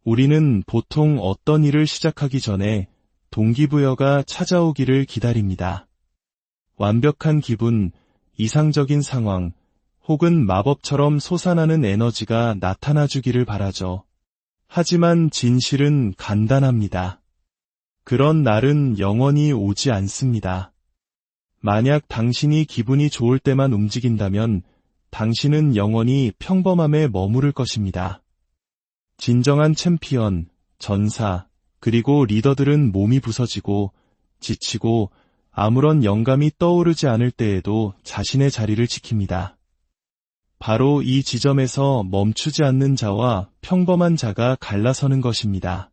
우리는 보통 어떤 일을 시작하기 전에 동기부여가 찾아오기를 기다립니다. 완벽한 기분, 이상적인 상황, 혹은 마법처럼 솟아나는 에너지가 나타나주기를 바라죠. 하지만 진실은 간단합니다. 그런 날은 영원히 오지 않습니다. 만약 당신이 기분이 좋을 때만 움직인다면 당신은 영원히 평범함에 머무를 것입니다. 진정한 챔피언, 전사, 그리고 리더들은 몸이 부서지고 지치고 아무런 영감이 떠오르지 않을 때에도 자신의 자리를 지킵니다. 바로 이 지점에서 멈추지 않는 자와 평범한 자가 갈라서는 것입니다.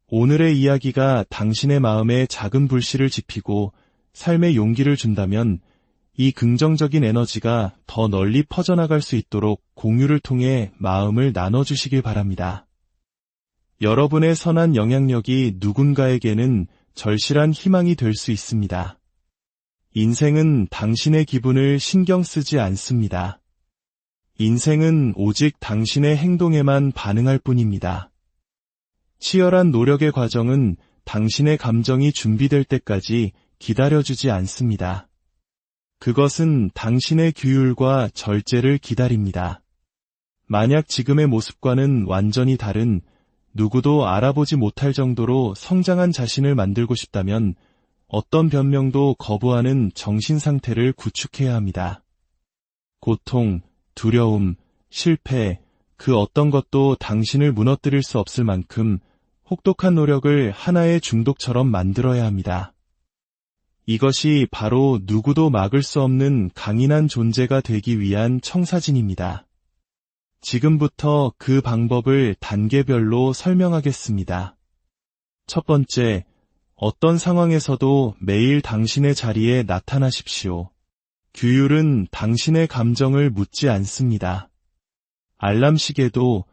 오늘의 이야기가 당신의 마음에 작은 불씨를 지피고 삶의 용기를 준다면 이 긍정적인 에너지가 더 널리 퍼져나갈 수 있도록 공유를 통해 마음을 나눠주시길 바랍니다. 여러분의 선한 영향력이 누군가에게는 절실한 희망이 될 수 있습니다. 인생은 당신의 기분을 신경 쓰지 않습니다. 인생은 오직 당신의 행동에만 반응할 뿐입니다. 치열한 노력의 과정은 당신의 감정이 준비될 때까지 기다려주지 않습니다. 그것은 당신의 규율과 절제를 기다립니다. 만약 지금의 모습과는 완전히 다른, 누구도 알아보지 못할 정도로 성장한 자신을 만들고 싶다면 어떤 변명도 거부하는 정신 상태를 구축해야 합니다. 고통, 두려움, 실패, 그 어떤 것도 당신을 무너뜨릴 수 없을 만큼 혹독한 노력을 하나의 중독처럼 만들어야 합니다. 이것이 바로 누구도 막을 수 없는 강인한 존재가 되기 위한 청사진입니다. 지금부터 그 방법을 단계별로 설명하겠습니다. 첫 번째, 어떤 상황에서도 매일 당신의 자리에 나타나십시오. 규율은 당신의 감정을 묻지 않습니다. 알람 시계도,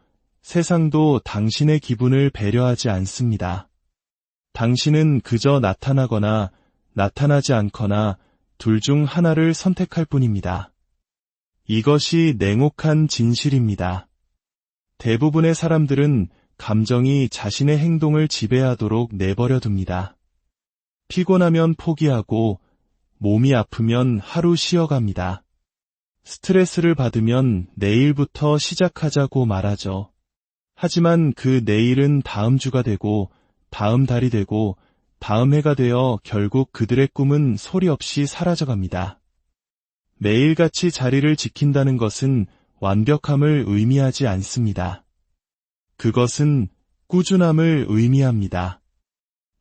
세상도 당신의 기분을 배려하지 않습니다. 당신은 그저 나타나거나 나타나지 않거나 둘 중 하나를 선택할 뿐입니다. 이것이 냉혹한 진실입니다. 대부분의 사람들은 감정이 자신의 행동을 지배하도록 내버려 둡니다. 피곤하면 포기하고 몸이 아프면 하루 쉬어갑니다. 스트레스를 받으면 내일부터 시작하자고 말하죠. 하지만 그 내일은 다음 주가 되고 다음 달이 되고 다음 해가 되어 결국 그들의 꿈은 소리 없이 사라져갑니다. 매일같이 자리를 지킨다는 것은 완벽함을 의미하지 않습니다. 그것은 꾸준함을 의미합니다.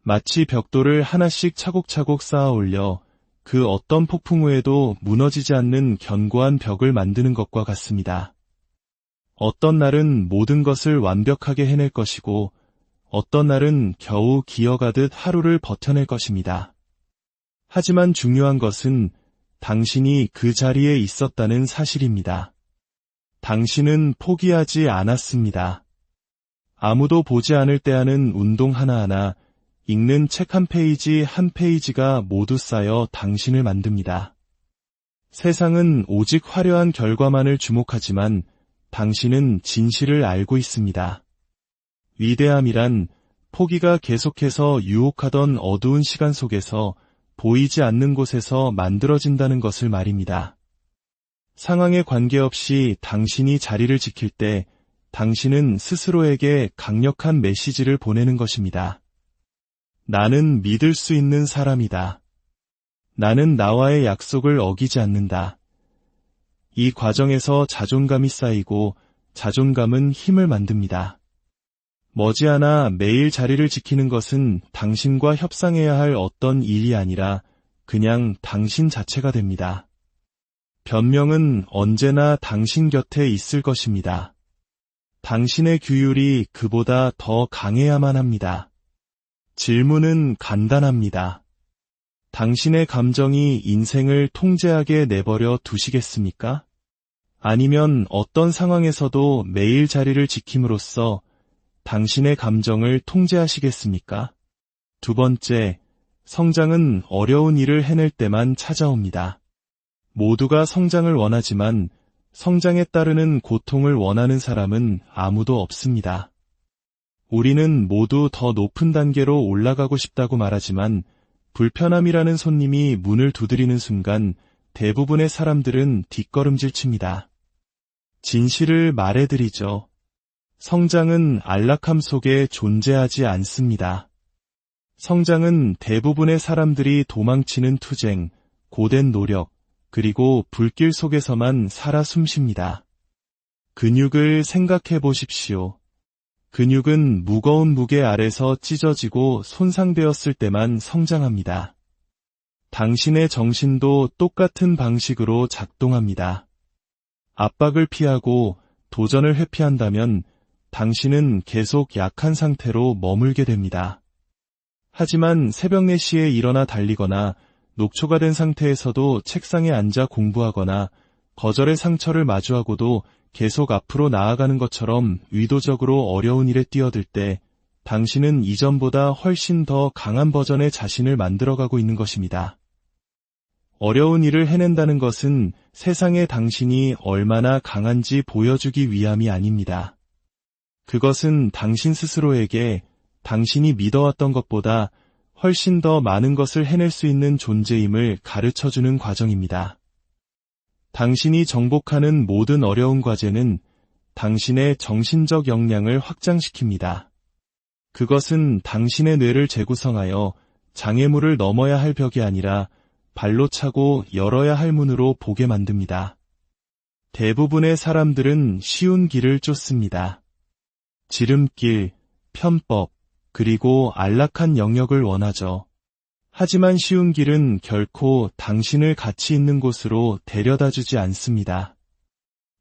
마치 벽돌을 하나씩 차곡차곡 쌓아 올려 그 어떤 폭풍 후에도 무너지지 않는 견고한 벽을 만드는 것과 같습니다. 어떤 날은 모든 것을 완벽하게 해낼 것이고 어떤 날은 겨우 기어가듯 하루를 버텨낼 것입니다. 하지만 중요한 것은 당신이 그 자리에 있었다는 사실입니다. 당신은 포기하지 않았습니다. 아무도 보지 않을 때 하는 운동 하나하나, 읽는 책 한 페이지 한 페이지가 모두 쌓여 당신을 만듭니다. 세상은 오직 화려한 결과만을 주목하지만 당신은 진실을 알고 있습니다. 위대함이란 포기가 계속해서 유혹하던 어두운 시간 속에서 보이지 않는 곳에서 만들어진다는 것을 말입니다. 상황에 관계없이 당신이 자리를 지킬 때 당신은 스스로에게 강력한 메시지를 보내는 것입니다. 나는 믿을 수 있는 사람이다. 나는 나와의 약속을 어기지 않는다. 이 과정에서 자존감이 쌓이고 자존감은 힘을 만듭니다. 머지않아 매일 자리를 지키는 것은 당신과 협상해야 할 어떤 일이 아니라 그냥 당신 자체가 됩니다. 변명은 언제나 당신 곁에 있을 것입니다. 당신의 규율이 그보다 더 강해야만 합니다. 질문은 간단합니다. 당신의 감정이 인생을 통제하게 내버려 두시겠습니까? 아니면 어떤 상황에서도 매일 자리를 지킴으로써 당신의 감정을 통제하시겠습니까? 두 번째, 성장은 어려운 일을 해낼 때만 찾아옵니다. 모두가 성장을 원하지만 성장에 따르는 고통을 원하는 사람은 아무도 없습니다. 우리는 모두 더 높은 단계로 올라가고 싶다고 말하지만 불편함이라는 손님이 문을 두드리는 순간 대부분의 사람들은 뒷걸음질 칩니다. 진실을 말해드리죠. 성장은 안락함 속에 존재하지 않습니다. 성장은 대부분의 사람들이 도망치는 투쟁, 고된 노력, 그리고 불길 속에서만 살아 숨쉽니다. 근육을 생각해 보십시오. 근육은 무거운 무게 아래서 찢어지고 손상되었을 때만 성장합니다. 당신의 정신도 똑같은 방식으로 작동합니다. 압박을 피하고 도전을 회피한다면 당신은 계속 약한 상태로 머물게 됩니다. 하지만 새벽 4시에 일어나 달리거나 녹초가 된 상태에서도 책상에 앉아 공부하거나 거절의 상처를 마주하고도 계속 앞으로 나아가는 것처럼 의도적으로 어려운 일에 뛰어들 때 당신은 이전보다 훨씬 더 강한 버전의 자신을 만들어가고 있는 것입니다. 어려운 일을 해낸다는 것은 세상에 당신이 얼마나 강한지 보여주기 위함이 아닙니다. 그것은 당신 스스로에게 당신이 믿어왔던 것보다 훨씬 더 많은 것을 해낼 수 있는 존재임을 가르쳐주는 과정입니다. 당신이 정복하는 모든 어려운 과제는 당신의 정신적 역량을 확장시킵니다. 그것은 당신의 뇌를 재구성하여 장애물을 넘어야 할 벽이 아니라 발로 차고 열어야 할 문으로 보게 만듭니다. 대부분의 사람들은 쉬운 길을 쫓습니다. 지름길, 편법, 그리고 안락한 영역을 원하죠. 하지만 쉬운 길은 결코 당신을 가치 있는 곳으로 데려다주지 않습니다.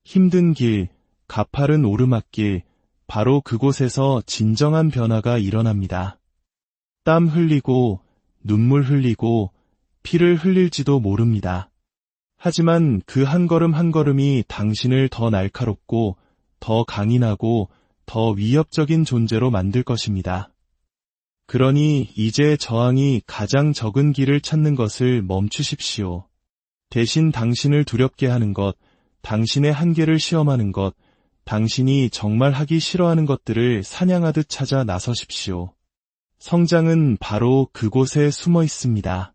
힘든 길, 가파른 오르막길, 바로 그곳에서 진정한 변화가 일어납니다. 땀 흘리고, 눈물 흘리고, 피를 흘릴지도 모릅니다. 하지만 그 한 걸음 한 걸음이 당신을 더 날카롭고, 더 강인하고, 더 위협적인 존재로 만들 것입니다. 그러니 이제 저항이 가장 적은 길을 찾는 것을 멈추십시오. 대신 당신을 두렵게 하는 것, 당신의 한계를 시험하는 것, 당신이 정말 하기 싫어하는 것들을 사냥하듯 찾아 나서십시오. 성장은 바로 그곳에 숨어 있습니다.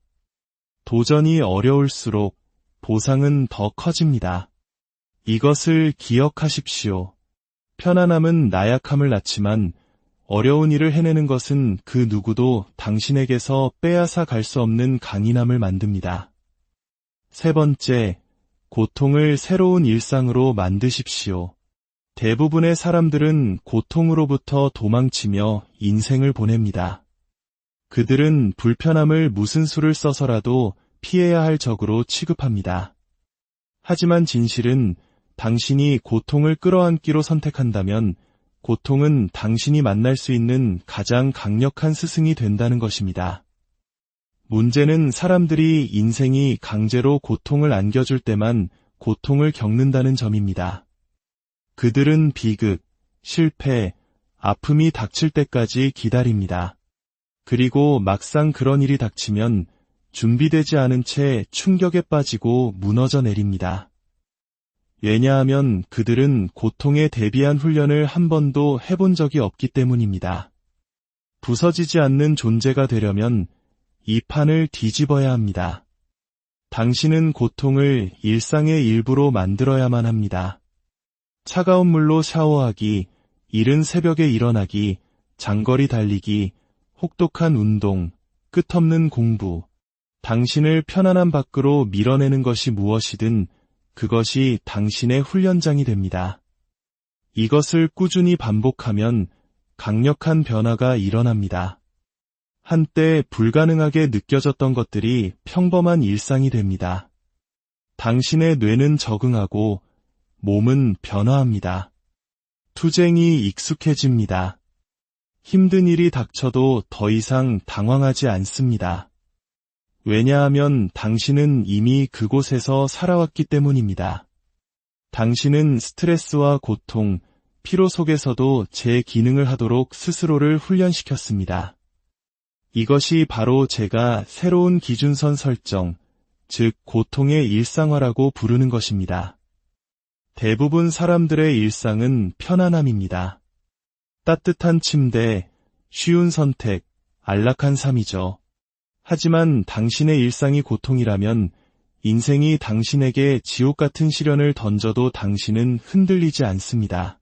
도전이 어려울수록 보상은 더 커집니다. 이것을 기억하십시오. 편안함은 나약함을 낳지만 어려운 일을 해내는 것은 그 누구도 당신에게서 빼앗아 갈 수 없는 강인함을 만듭니다. 세 번째, 고통을 새로운 일상으로 만드십시오. 대부분의 사람들은 고통으로부터 도망치며 인생을 보냅니다. 그들은 불편함을 무슨 수를 써서라도 피해야 할 적으로 취급합니다. 하지만 진실은 당신이 고통을 끌어안기로 선택한다면 고통은 당신이 만날 수 있는 가장 강력한 스승이 된다는 것입니다. 문제는 사람들이 인생이 강제로 고통을 안겨줄 때만 고통을 겪는다는 점입니다. 그들은 비극, 실패, 아픔이 닥칠 때까지 기다립니다. 그리고 막상 그런 일이 닥치면 준비되지 않은 채 충격에 빠지고 무너져 내립니다. 왜냐하면 그들은 고통에 대비한 훈련을 한 번도 해본 적이 없기 때문입니다. 부서지지 않는 존재가 되려면 이 판을 뒤집어야 합니다. 당신은 고통을 일상의 일부로 만들어야만 합니다. 차가운 물로 샤워하기, 이른 새벽에 일어나기, 장거리 달리기, 혹독한 운동, 끝없는 공부, 당신을 편안한 밖으로 밀어내는 것이 무엇이든 그것이 당신의 훈련장이 됩니다. 이것을 꾸준히 반복하면 강력한 변화가 일어납니다. 한때 불가능하게 느껴졌던 것들이 평범한 일상이 됩니다. 당신의 뇌는 적응하고 몸은 변화합니다. 투쟁이 익숙해집니다. 힘든 일이 닥쳐도 더 이상 당황하지 않습니다. 왜냐하면 당신은 이미 그곳에서 살아왔기 때문입니다. 당신은 스트레스와 고통, 피로 속에서도 제 기능을 하도록 스스로를 훈련시켰습니다. 이것이 바로 제가 새로운 기준선 설정, 즉 고통의 일상화라고 부르는 것입니다. 대부분 사람들의 일상은 편안함입니다. 따뜻한 침대, 쉬운 선택, 안락한 삶이죠. 하지만 당신의 일상이 고통이라면 인생이 당신에게 지옥 같은 시련을 던져도 당신은 흔들리지 않습니다.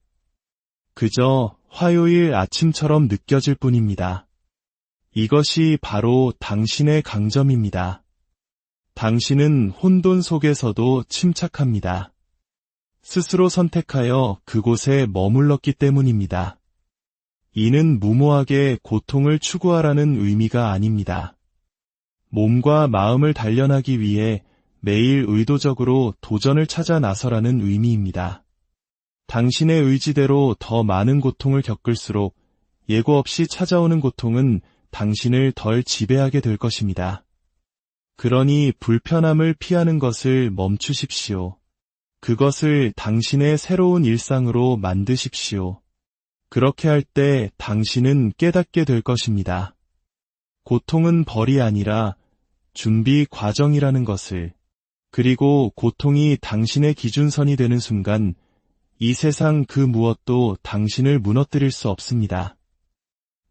그저 화요일 아침처럼 느껴질 뿐입니다. 이것이 바로 당신의 강점입니다. 당신은 혼돈 속에서도 침착합니다. 스스로 선택하여 그곳에 머물렀기 때문입니다. 이는 무모하게 고통을 추구하라는 의미가 아닙니다. 몸과 마음을 단련하기 위해 매일 의도적으로 도전을 찾아 나서라는 의미입니다. 당신의 의지대로 더 많은 고통을 겪을수록 예고 없이 찾아오는 고통은 당신을 덜 지배하게 될 것입니다. 그러니 불편함을 피하는 것을 멈추십시오. 그것을 당신의 새로운 일상으로 만드십시오. 그렇게 할 때 당신은 깨닫게 될 것입니다. 고통은 벌이 아니라 준비 과정이라는 것을, 그리고 고통이 당신의 기준선이 되는 순간 이 세상 그 무엇도 당신을 무너뜨릴 수 없습니다.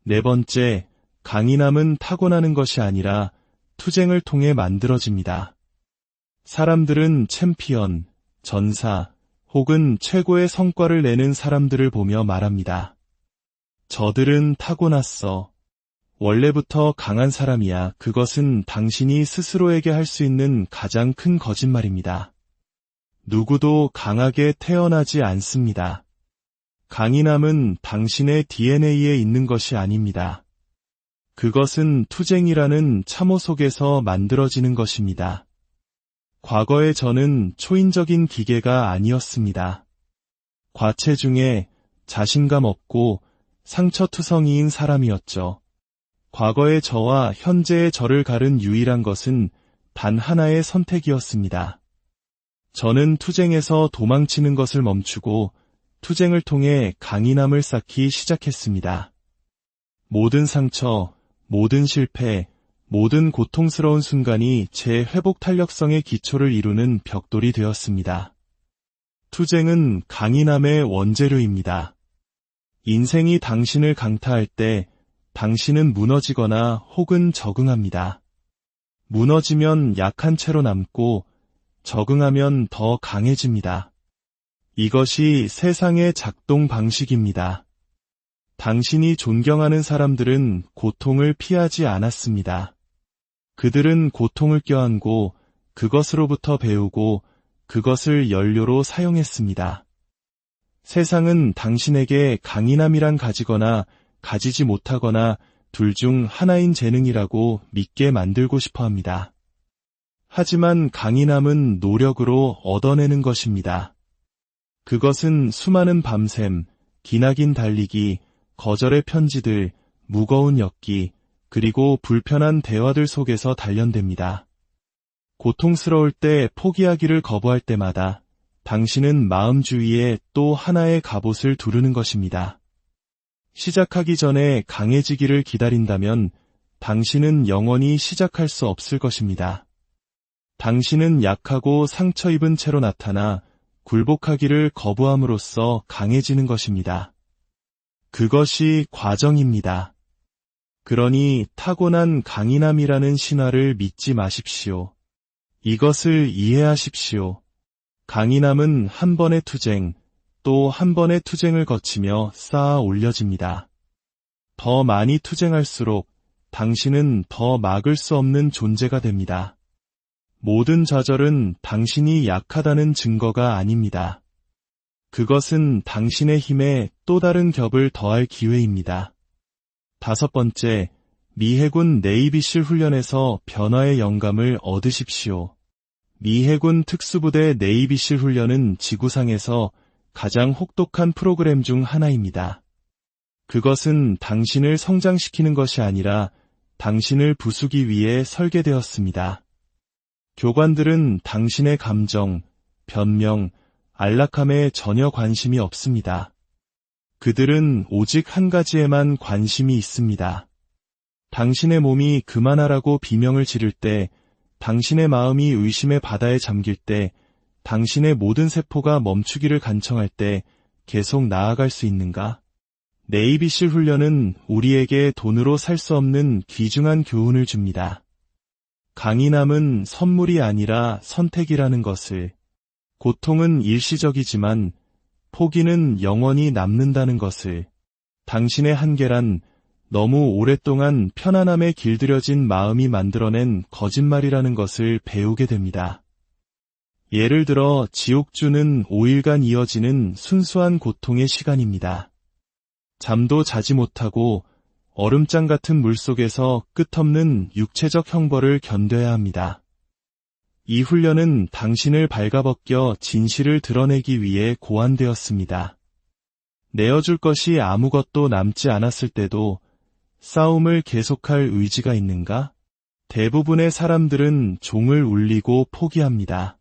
네 번째, 강인함은 타고나는 것이 아니라 투쟁을 통해 만들어집니다. 사람들은 챔피언, 전사, 혹은 최고의 성과를 내는 사람들을 보며 말합니다. 저들은 타고났어. 원래부터 강한 사람이야. 그것은 당신이 스스로에게 할 수 있는 가장 큰 거짓말입니다. 누구도 강하게 태어나지 않습니다. 강인함은 당신의 DNA에 있는 것이 아닙니다. 그것은 투쟁이라는 참호 속에서 만들어지는 것입니다. 과거의 저는 초인적인 기계가 아니었습니다. 과체중에 자신감 없고 상처투성이인 사람이었죠. 과거의 저와 현재의 저를 가른 유일한 것은 단 하나의 선택이었습니다. 저는 투쟁에서 도망치는 것을 멈추고 투쟁을 통해 강인함을 쌓기 시작했습니다. 모든 상처, 모든 실패, 모든 고통스러운 순간이 제 회복 탄력성의 기초를 이루는 벽돌이 되었습니다. 투쟁은 강인함의 원재료입니다. 인생이 당신을 강타할 때 당신은 무너지거나 혹은 적응합니다. 무너지면 약한 채로 남고 적응하면 더 강해집니다. 이것이 세상의 작동 방식입니다. 당신이 존경하는 사람들은 고통을 피하지 않았습니다. 그들은 고통을 껴안고 그것으로부터 배우고 그것을 연료로 사용했습니다. 세상은 당신에게 강인함이란 가지거나 가지지 못하거나 둘 중 하나인 재능이라고 믿게 만들고 싶어 합니다. 하지만 강인함은 노력으로 얻어내는 것입니다. 그것은 수많은 밤샘, 기나긴 달리기, 거절의 편지들, 무거운 엮기, 그리고 불편한 대화들 속에서 단련됩니다. 고통스러울 때 포기하기를 거부할 때마다 당신은 마음 주위에 또 하나의 갑옷을 두르는 것입니다. 시작하기 전에 강해지기를 기다린다면 당신은 영원히 시작할 수 없을 것입니다. 당신은 약하고 상처 입은 채로 나타나 굴복하기를 거부함으로써 강해지는 것입니다. 그것이 과정입니다. 그러니 타고난 강인함이라는 신화를 믿지 마십시오. 이것을 이해하십시오. 강인함은 한 번의 투쟁, 또 한 번의 투쟁을 거치며 쌓아 올려집니다. 더 많이 투쟁할수록 당신은 더 막을 수 없는 존재가 됩니다. 모든 좌절은 당신이 약하다는 증거가 아닙니다. 그것은 당신의 힘에 또 다른 겹을 더할 기회입니다. 다섯 번째, 미 해군 네이비실 훈련에서 변화의 영감을 얻으십시오. 미 해군 특수부대 네이비실 훈련은 지구상에서 가장 혹독한 프로그램 중 하나입니다. 그것은 당신을 성장시키는 것이 아니라 당신을 부수기 위해 설계되었습니다. 교관들은 당신의 감정, 변명, 안락함에 전혀 관심이 없습니다. 그들은 오직 한 가지에만 관심이 있습니다. 당신의 몸이 그만하라고 비명을 지를 때, 당신의 마음이 의심의 바다에 잠길 때, 당신의 모든 세포가 멈추기를 간청할 때 계속 나아갈 수 있는가? 네이비실 훈련은 우리에게 돈으로 살 수 없는 귀중한 교훈을 줍니다. 강인함은 선물이 아니라 선택이라는 것을, 고통은 일시적이지만 포기는 영원히 남는다는 것을, 당신의 한계란 너무 오랫동안 편안함에 길들여진 마음이 만들어낸 거짓말이라는 것을 배우게 됩니다. 예를 들어 지옥주는 5일간 이어지는 순수한 고통의 시간입니다. 잠도 자지 못하고 얼음장 같은 물속에서 끝없는 육체적 형벌을 견뎌야 합니다. 이 훈련은 당신을 발가벗겨 진실을 드러내기 위해 고안되었습니다. 내어줄 것이 아무것도 남지 않았을 때도 싸움을 계속할 의지가 있는가? 대부분의 사람들은 종을 울리고 포기합니다.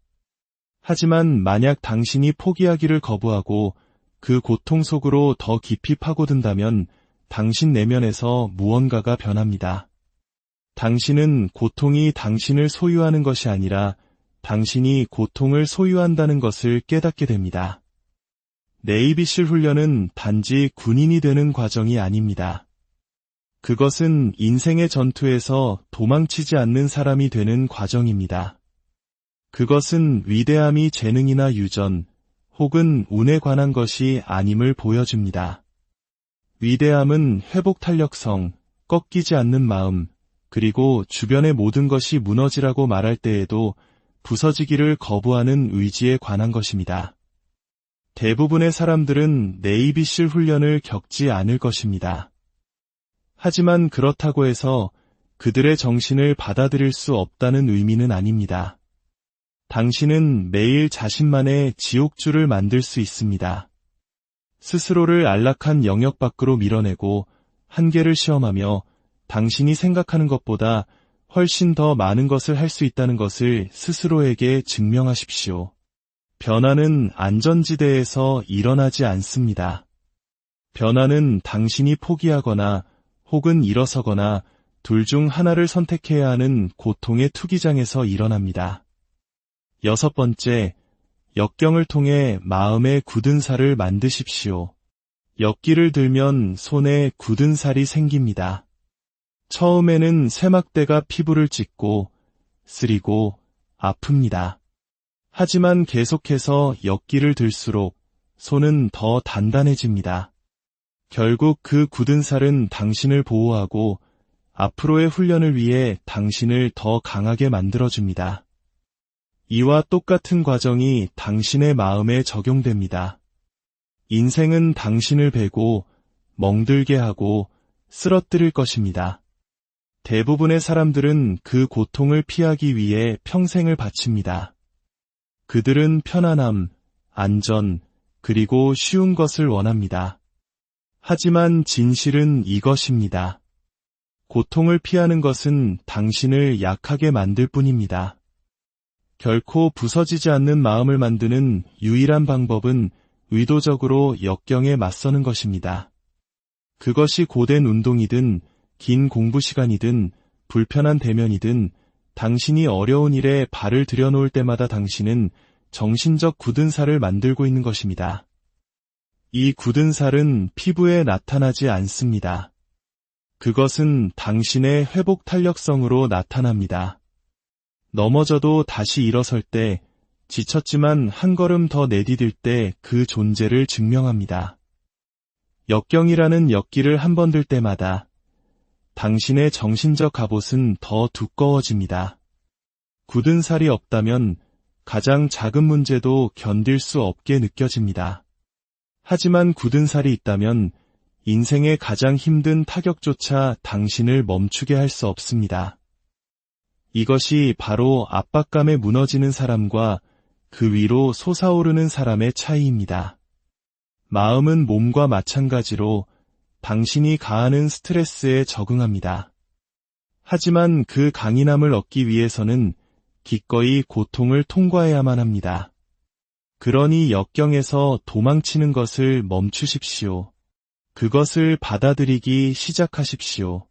하지만 만약 당신이 포기하기를 거부하고 그 고통 속으로 더 깊이 파고든다면 당신 내면에서 무언가가 변합니다. 당신은 고통이 당신을 소유하는 것이 아니라 당신이 고통을 소유한다는 것을 깨닫게 됩니다. 네이비실 훈련은 단지 군인이 되는 과정이 아닙니다. 그것은 인생의 전투에서 도망치지 않는 사람이 되는 과정입니다. 그것은 위대함이 재능이나 유전, 혹은 운에 관한 것이 아님을 보여줍니다. 위대함은 회복 탄력성, 꺾이지 않는 마음, 그리고 주변의 모든 것이 무너지라고 말할 때에도 부서지기를 거부하는 의지에 관한 것입니다. 대부분의 사람들은 네이비실 훈련을 겪지 않을 것입니다. 하지만 그렇다고 해서 그들의 정신을 받아들일 수 없다는 의미는 아닙니다. 당신은 매일 자신만의 지옥주를 만들 수 있습니다. 스스로를 안락한 영역 밖으로 밀어내고 한계를 시험하며 당신이 생각하는 것보다 훨씬 더 많은 것을 할 수 있다는 것을 스스로에게 증명하십시오. 변화는 안전지대에서 일어나지 않습니다. 변화는 당신이 포기하거나 혹은 일어서거나 둘 중 하나를 선택해야 하는 고통의 투기장에서 일어납니다. 6번째, 역경을 통해 마음의 굳은 살을 만드십시오. 역기를 들면 손에 굳은 살이 생깁니다. 처음에는 쇠막대가 피부를 찢고 쓰리고 아픕니다. 하지만 계속해서 역기를 들수록 손은 더 단단해집니다. 결국 그 굳은 살은 당신을 보호하고 앞으로의 훈련을 위해 당신을 더 강하게 만들어줍니다. 이와 똑같은 과정이 당신의 마음에 적용됩니다. 인생은 당신을 베고 멍들게 하고 쓰러뜨릴 것입니다. 대부분의 사람들은 그 고통을 피하기 위해 평생을 바칩니다. 그들은 편안함, 안전, 그리고 쉬운 것을 원합니다. 하지만 진실은 이것입니다. 고통을 피하는 것은 당신을 약하게 만들 뿐입니다. 결코 부서지지 않는 마음을 만드는 유일한 방법은 의도적으로 역경에 맞서는 것입니다. 그것이 고된 운동이든 긴 공부 시간이든 불편한 대면이든 당신이 어려운 일에 발을 들여놓을 때마다 당신은 정신적 굳은 살을 만들고 있는 것입니다. 이 굳은 살은 피부에 나타나지 않습니다. 그것은 당신의 회복 탄력성으로 나타납니다. 넘어져도 다시 일어설 때, 지쳤지만 한 걸음 더 내디딜 때 그 존재를 증명합니다. 역경이라는 역기를 한 번 들 때마다 당신의 정신적 갑옷은 더 두꺼워집니다. 굳은 살이 없다면 가장 작은 문제도 견딜 수 없게 느껴집니다. 하지만 굳은 살이 있다면 인생의 가장 힘든 타격조차 당신을 멈추게 할 수 없습니다. 이것이 바로 압박감에 무너지는 사람과 그 위로 솟아오르는 사람의 차이입니다. 마음은 몸과 마찬가지로 당신이 가하는 스트레스에 적응합니다. 하지만 그 강인함을 얻기 위해서는 기꺼이 고통을 통과해야만 합니다. 그러니 역경에서 도망치는 것을 멈추십시오. 그것을 받아들이기 시작하십시오.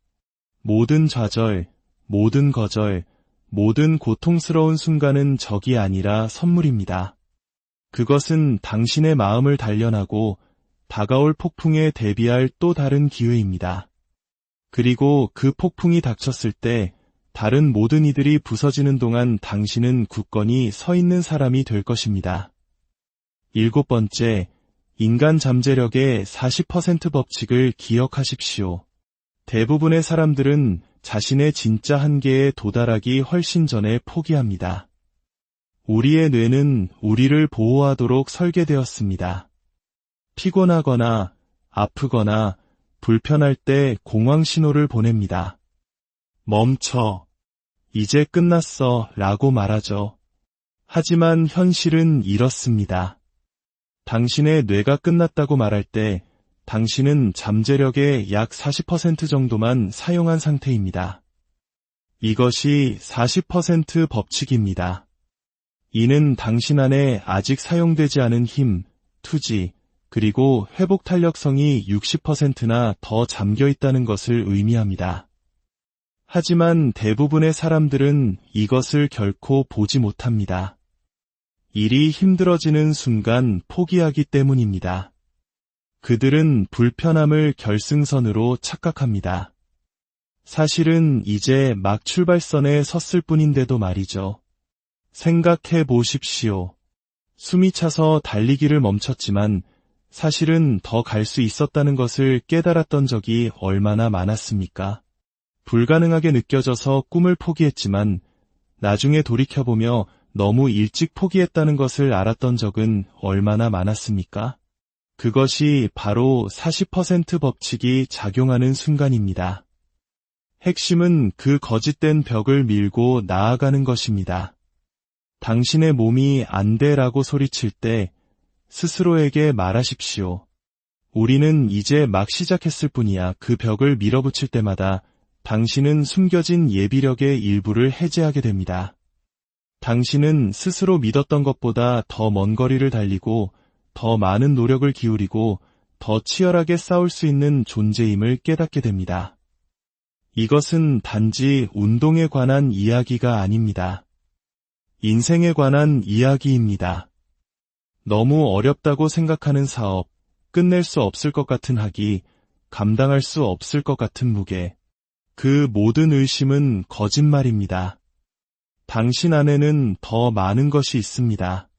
모든 좌절, 모든 거절, 모든 고통스러운 순간은 적이 아니라 선물입니다. 그것은 당신의 마음을 단련하고 다가올 폭풍에 대비할 또 다른 기회입니다. 그리고 그 폭풍이 닥쳤을 때 다른 모든 이들이 부서지는 동안 당신은 굳건히 서 있는 사람이 될 것입니다. 7번째, 인간 잠재력의 40% 법칙을 기억하십시오. 대부분의 사람들은 자신의 진짜 한계에 도달하기 훨씬 전에 포기합니다. 우리의 뇌는 우리를 보호하도록 설계되었습니다. 피곤하거나 아프거나 불편할 때 공황 신호를 보냅니다. 멈춰. 이제 끝났어 라고 말하죠. 하지만 현실은 이렇습니다. 당신의 뇌가 끝났다고 말할 때 당신은 잠재력의 약 40% 정도만 사용한 상태입니다. 이것이 40% 법칙입니다. 이는 당신 안에 아직 사용되지 않은 힘, 투지, 그리고 회복 탄력성이 60%나 더 잠겨 있다는 것을 의미합니다. 하지만 대부분의 사람들은 이것을 결코 보지 못합니다. 일이 힘들어지는 순간 포기하기 때문입니다. 그들은 불편함을 결승선으로 착각합니다. 사실은 이제 막 출발선에 섰을 뿐인데도 말이죠. 생각해 보십시오. 숨이 차서 달리기를 멈췄지만 사실은 더 갈 수 있었다는 것을 깨달았던 적이 얼마나 많았습니까? 불가능하게 느껴져서 꿈을 포기했지만 나중에 돌이켜보며 너무 일찍 포기했다는 것을 알았던 적은 얼마나 많았습니까? 그것이 바로 40% 법칙이 작용하는 순간입니다. 핵심은 그 거짓된 벽을 밀고 나아가는 것입니다. 당신의 몸이 안 돼라고 소리칠 때 스스로에게 말하십시오. 우리는 이제 막 시작했을 뿐이야. 그 벽을 밀어붙일 때마다 당신은 숨겨진 예비력의 일부를 해제하게 됩니다. 당신은 스스로 믿었던 것보다 더 먼 거리를 달리고 더 많은 노력을 기울이고 더 치열하게 싸울 수 있는 존재임을 깨닫게 됩니다. 이것은 단지 운동에 관한 이야기가 아닙니다. 인생에 관한 이야기입니다. 너무 어렵다고 생각하는 사업, 끝낼 수 없을 것 같은 학위, 감당할 수 없을 것 같은 무게, 그 모든 의심은 거짓말입니다. 당신 안에는 더 많은 것이 있습니다.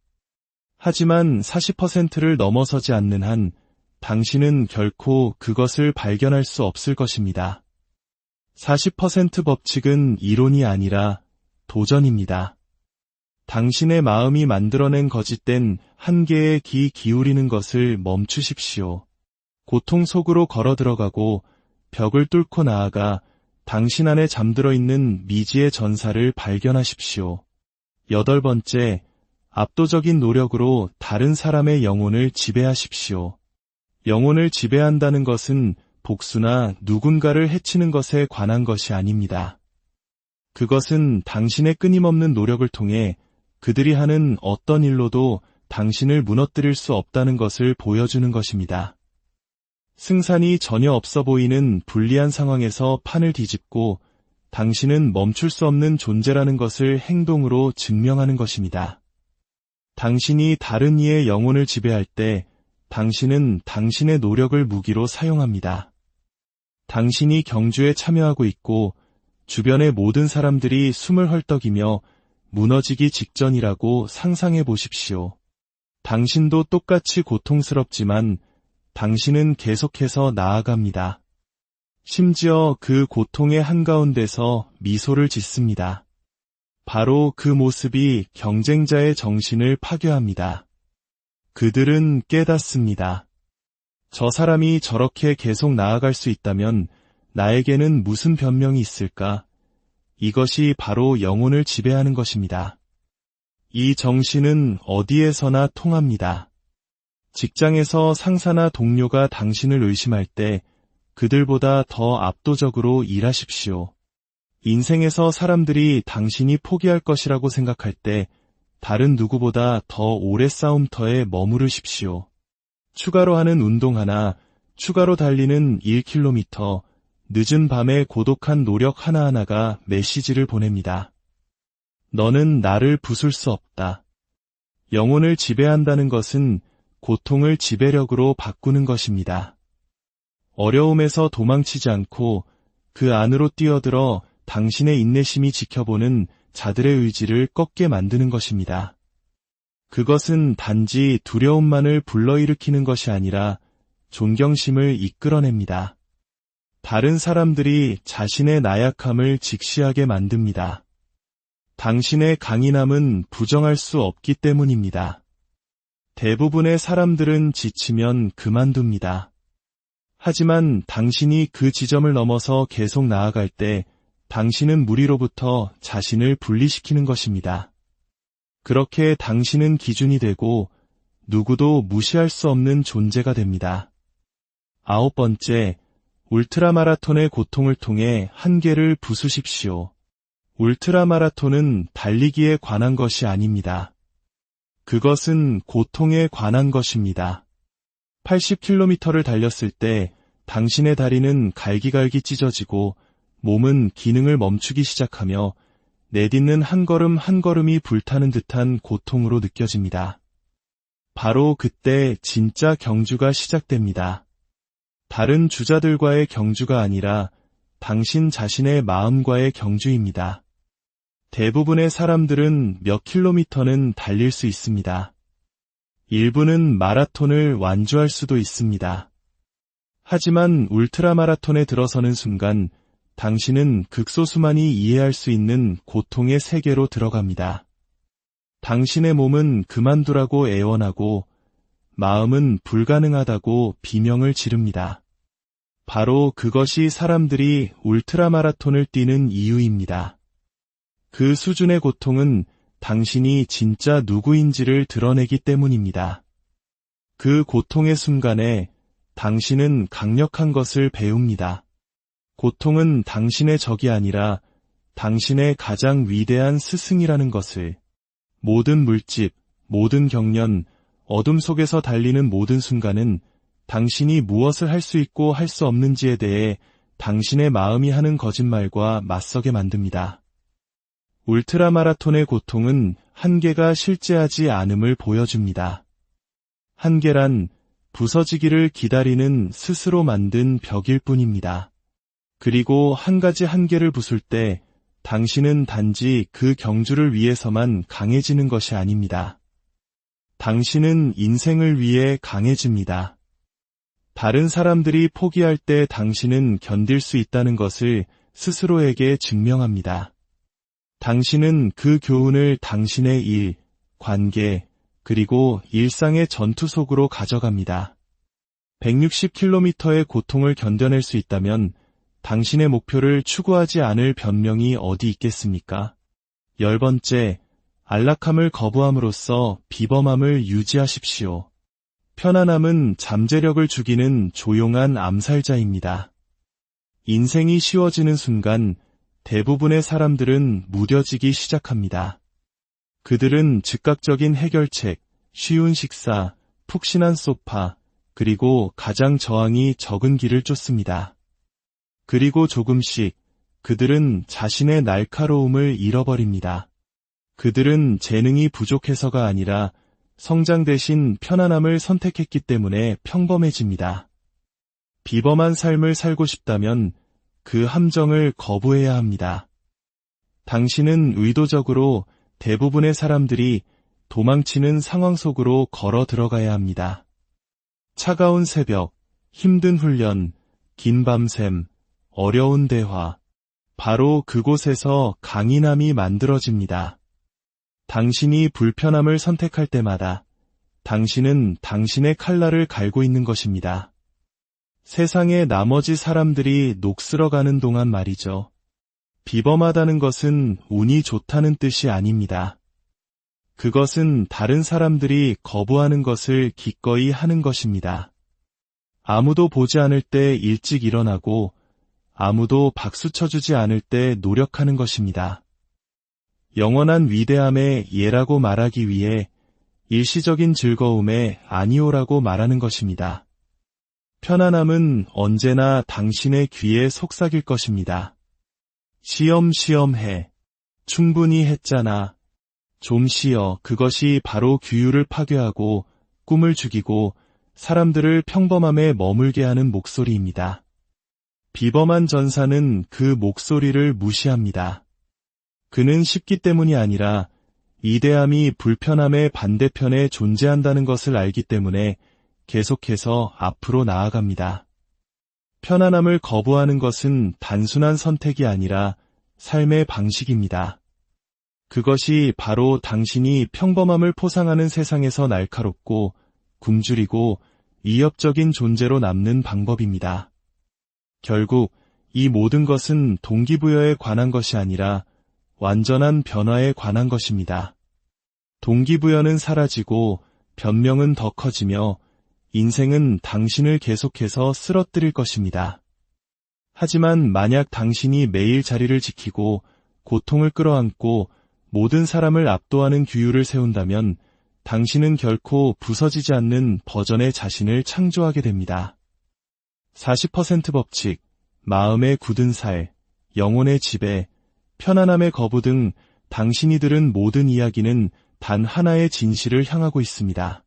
하지만 40%를 넘어서지 않는 한 당신은 결코 그것을 발견할 수 없을 것입니다. 40% 법칙은 이론이 아니라 도전입니다. 당신의 마음이 만들어낸 거짓된 한계에 귀 기울이는 것을 멈추십시오. 고통 속으로 걸어 들어가고 벽을 뚫고 나아가 당신 안에 잠들어 있는 미지의 전사를 발견하십시오. 8번째, 압도적인 노력으로 다른 사람의 영혼을 지배하십시오. 영혼을 지배한다는 것은 복수나 누군가를 해치는 것에 관한 것이 아닙니다. 그것은 당신의 끊임없는 노력을 통해 그들이 하는 어떤 일로도 당신을 무너뜨릴 수 없다는 것을 보여주는 것입니다. 승산이 전혀 없어 보이는 불리한 상황에서 판을 뒤집고 당신은 멈출 수 없는 존재라는 것을 행동으로 증명하는 것입니다. 당신이 다른 이의 영혼을 지배할 때 당신은 당신의 노력을 무기로 사용합니다. 당신이 경주에 참여하고 있고 주변의 모든 사람들이 숨을 헐떡이며 무너지기 직전이라고 상상해 보십시오. 당신도 똑같이 고통스럽지만 당신은 계속해서 나아갑니다. 심지어 그 고통의 한가운데서 미소를 짓습니다. 바로 그 모습이 경쟁자의 정신을 파괴합니다. 그들은 깨닫습니다. 저 사람이 저렇게 계속 나아갈 수 있다면 나에게는 무슨 변명이 있을까? 이것이 바로 영혼을 지배하는 것입니다. 이 정신은 어디에서나 통합니다. 직장에서 상사나 동료가 당신을 의심할 때 그들보다 더 압도적으로 일하십시오. 인생에서 사람들이 당신이 포기할 것이라고 생각할 때 다른 누구보다 더 오래 싸움터에 머무르십시오. 추가로 하는 운동 하나, 추가로 달리는 1km, 늦은 밤에 고독한 노력 하나하나가 메시지를 보냅니다. 너는 나를 부술 수 없다. 영혼을 지배한다는 것은 고통을 지배력으로 바꾸는 것입니다. 어려움에서 도망치지 않고 그 안으로 뛰어들어 당신의 인내심이 지켜보는 자들의 의지를 꺾게 만드는 것입니다. 그것은 단지 두려움만을 불러일으키는 것이 아니라 존경심을 이끌어냅니다. 다른 사람들이 자신의 나약함을 직시하게 만듭니다. 당신의 강인함은 부정할 수 없기 때문입니다. 대부분의 사람들은 지치면 그만둡니다. 하지만 당신이 그 지점을 넘어서 계속 나아갈 때 당신은 무리로부터 자신을 분리시키는 것입니다. 그렇게 당신은 기준이 되고 누구도 무시할 수 없는 존재가 됩니다. 9번째, 울트라마라톤의 고통을 통해 한계를 부수십시오. 울트라마라톤은 달리기에 관한 것이 아닙니다. 그것은 고통에 관한 것입니다. 80km를 달렸을 때 당신의 다리는 갈기갈기 찢어지고 몸은 기능을 멈추기 시작하며 내딛는 한 걸음 한 걸음이 불타는 듯한 고통으로 느껴집니다. 바로 그때 진짜 경주가 시작됩니다. 다른 주자들과의 경주가 아니라 당신 자신의 마음과의 경주입니다. 대부분의 사람들은 몇 킬로미터는 달릴 수 있습니다. 일부는 마라톤을 완주할 수도 있습니다. 하지만 울트라마라톤에 들어서는 순간 당신은 극소수만이 이해할 수 있는 고통의 세계로 들어갑니다. 당신의 몸은 그만두라고 애원하고 마음은 불가능하다고 비명을 지릅니다. 바로 그것이 사람들이 울트라마라톤을 뛰는 이유입니다. 그 수준의 고통은 당신이 진짜 누구인지를 드러내기 때문입니다. 그 고통의 순간에 당신은 강력한 것을 배웁니다. 고통은 당신의 적이 아니라 당신의 가장 위대한 스승이라는 것을. 모든 물집, 모든 경련, 어둠 속에서 달리는 모든 순간은 당신이 무엇을 할 수 있고 할 수 없는지에 대해 당신의 마음이 하는 거짓말과 맞서게 만듭니다. 울트라마라톤의 고통은 한계가 실제하지 않음을 보여줍니다. 한계란 부서지기를 기다리는 스스로 만든 벽일 뿐입니다. 그리고 한 가지 한계를 부술 때 당신은 단지 그 경주를 위해서만 강해지는 것이 아닙니다. 당신은 인생을 위해 강해집니다. 다른 사람들이 포기할 때 당신은 견딜 수 있다는 것을 스스로에게 증명합니다. 당신은 그 교훈을 당신의 일, 관계, 그리고 일상의 전투 속으로 가져갑니다. 160km의 고통을 견뎌낼 수 있다면 당신의 목표를 추구하지 않을 변명이 어디 있겠습니까? 10번째, 안락함을 거부함으로써 비범함을 유지하십시오. 편안함은 잠재력을 죽이는 조용한 암살자입니다. 인생이 쉬워지는 순간 대부분의 사람들은 무뎌지기 시작합니다. 그들은 즉각적인 해결책, 쉬운 식사, 푹신한 소파, 그리고 가장 저항이 적은 길을 쫓습니다. 그리고 조금씩 그들은 자신의 날카로움을 잃어버립니다. 그들은 재능이 부족해서가 아니라 성장 대신 편안함을 선택했기 때문에 평범해집니다. 비범한 삶을 살고 싶다면 그 함정을 거부해야 합니다. 당신은 의도적으로 대부분의 사람들이 도망치는 상황 속으로 걸어 들어가야 합니다. 차가운 새벽, 힘든 훈련, 긴 밤샘, 어려운 대화, 바로 그곳에서 강인함이 만들어집니다. 당신이 불편함을 선택할 때마다 당신은 당신의 칼날을 갈고 있는 것입니다. 세상의 나머지 사람들이 녹슬어가는 동안 말이죠. 비범하다는 것은 운이 좋다는 뜻이 아닙니다. 그것은 다른 사람들이 거부하는 것을 기꺼이 하는 것입니다. 아무도 보지 않을 때 일찍 일어나고 아무도 박수 쳐주지 않을 때 노력하는 것입니다. 영원한 위대함의 예라고 말하기 위해 일시적인 즐거움에 아니오라고 말하는 것입니다. 편안함은 언제나 당신의 귀에 속삭일 것입니다. 쉬엄쉬엄 해. 충분히 했잖아. 좀 쉬어. 그것이 바로 규율을 파괴하고 꿈을 죽이고 사람들을 평범함에 머물게 하는 목소리입니다. 비범한 전사는 그 목소리를 무시합니다. 그는 쉽기 때문이 아니라 이대함이 불편함의 반대편에 존재한다는 것을 알기 때문에 계속해서 앞으로 나아갑니다. 편안함을 거부하는 것은 단순한 선택이 아니라 삶의 방식입니다. 그것이 바로 당신이 평범함을 포상하는 세상에서 날카롭고 굶주리고 이협적인 존재로 남는 방법입니다. 결국 이 모든 것은 동기부여에 관한 것이 아니라 완전한 변화에 관한 것입니다. 동기부여는 사라지고 변명은 더 커지며 인생은 당신을 계속해서 쓰러뜨릴 것입니다. 하지만 만약 당신이 매일 자리를 지키고 고통을 끌어안고 모든 사람을 압도하는 규율을 세운다면 당신은 결코 부서지지 않는 버전의 자신을 창조하게 됩니다. 40% 법칙, 마음의 굳은 살, 영혼의 지배, 편안함의 거부 등 당신이 들은 모든 이야기는 단 하나의 진실을 향하고 있습니다.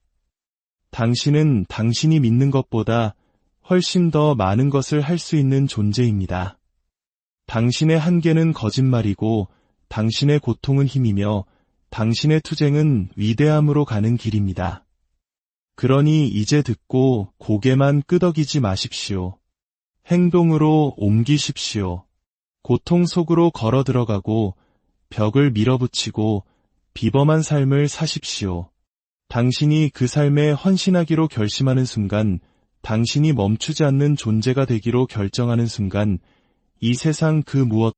당신은 당신이 믿는 것보다 훨씬 더 많은 것을 할 수 있는 존재입니다. 당신의 한계는 거짓말이고 당신의 고통은 힘이며 당신의 투쟁은 위대함으로 가는 길입니다. 그러니 이제 듣고 고개만 끄덕이지 마십시오. 행동으로 옮기십시오. 고통 속으로 걸어 들어가고 벽을 밀어붙이고 비범한 삶을 사십시오. 당신이 그 삶에 헌신하기로 결심하는 순간, 당신이 멈추지 않는 존재가 되기로 결정하는 순간, 이 세상 그 무엇도